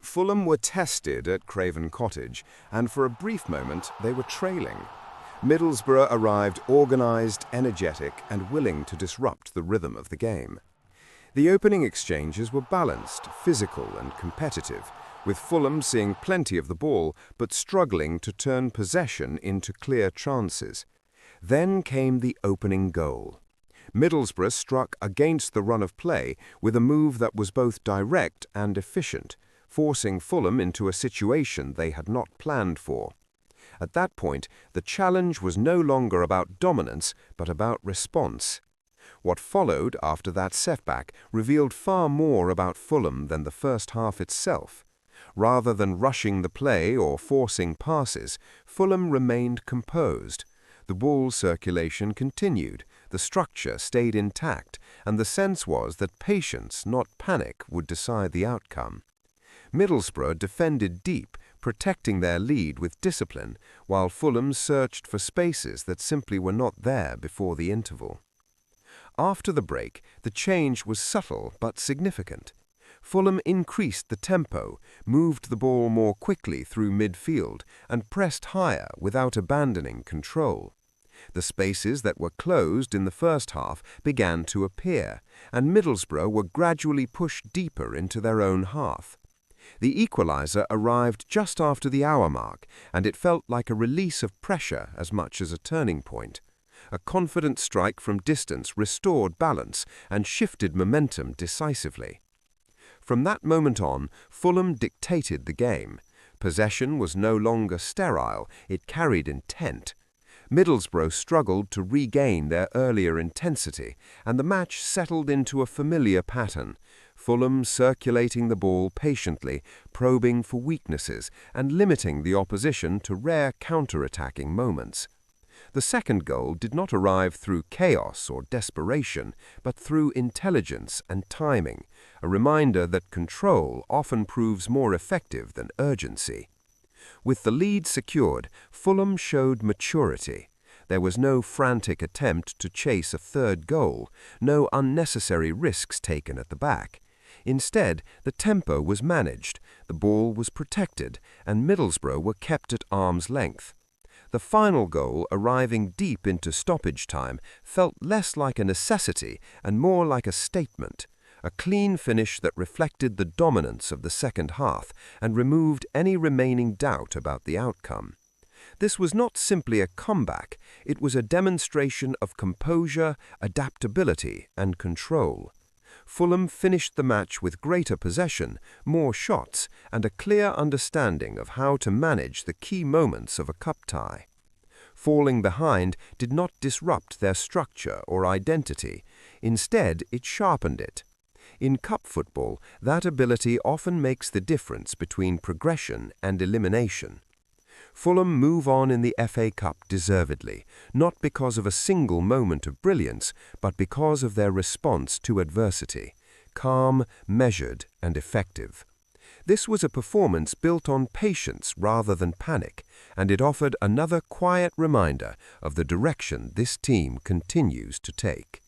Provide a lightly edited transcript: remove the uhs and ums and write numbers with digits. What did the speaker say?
Fulham were tested at Craven Cottage, and for a brief moment they were trailing. Middlesbrough arrived organised, energetic, and willing to disrupt the rhythm of the game. The opening exchanges were balanced, physical, and competitive, with Fulham seeing plenty of the ball but struggling to turn possession into clear chances. Then came the opening goal. Middlesbrough struck against the run of play with a move that was both direct and efficient, forcing Fulham into a situation they had not planned for. At that point, the challenge was no longer about dominance, but about response. What followed after that setback revealed far more about Fulham than the first half itself. Rather than rushing the play or forcing passes, Fulham remained composed. The ball circulation continued, the structure stayed intact, and the sense was that patience, not panic, would decide the outcome. Middlesbrough defended deep, protecting their lead with discipline, while Fulham searched for spaces that simply were not there before the interval. After the break, the change was subtle but significant. Fulham increased the tempo, moved the ball more quickly through midfield, and pressed higher without abandoning control. The spaces that were closed in the first half began to appear, and Middlesbrough were gradually pushed deeper into their own half. The equaliser arrived just after the hour mark, and it felt like a release of pressure as much as a turning point. A confident strike from distance restored balance and shifted momentum decisively. From that moment on, Fulham dictated the game. Possession was no longer sterile, it carried intent. Middlesbrough struggled to regain their earlier intensity, and the match settled into a familiar pattern. Fulham circulating the ball patiently, probing for weaknesses, and limiting the opposition to rare counter-attacking moments. The second goal did not arrive through chaos or desperation, but through intelligence and timing, a reminder that control often proves more effective than urgency. With the lead secured, Fulham showed maturity. There was no frantic attempt to chase a third goal, no unnecessary risks taken at the back. Instead, the tempo was managed, the ball was protected, and Middlesbrough were kept at arm's length. The final goal, arriving deep into stoppage time, felt less like a necessity and more like a statement, a clean finish that reflected the dominance of the second half and removed any remaining doubt about the outcome. This was not simply a comeback, it was a demonstration of composure, adaptability, and control. Fulham finished the match with greater possession, more shots, and a clear understanding of how to manage the key moments of a cup tie. Falling behind did not disrupt their structure or identity. Instead, it sharpened it. In cup football, that ability often makes the difference between progression and elimination. Fulham move on in the FA Cup deservedly, not because of a single moment of brilliance, but because of their response to adversity, calm, measured, and effective. This was a performance built on patience rather than panic, and it offered another quiet reminder of the direction this team continues to take.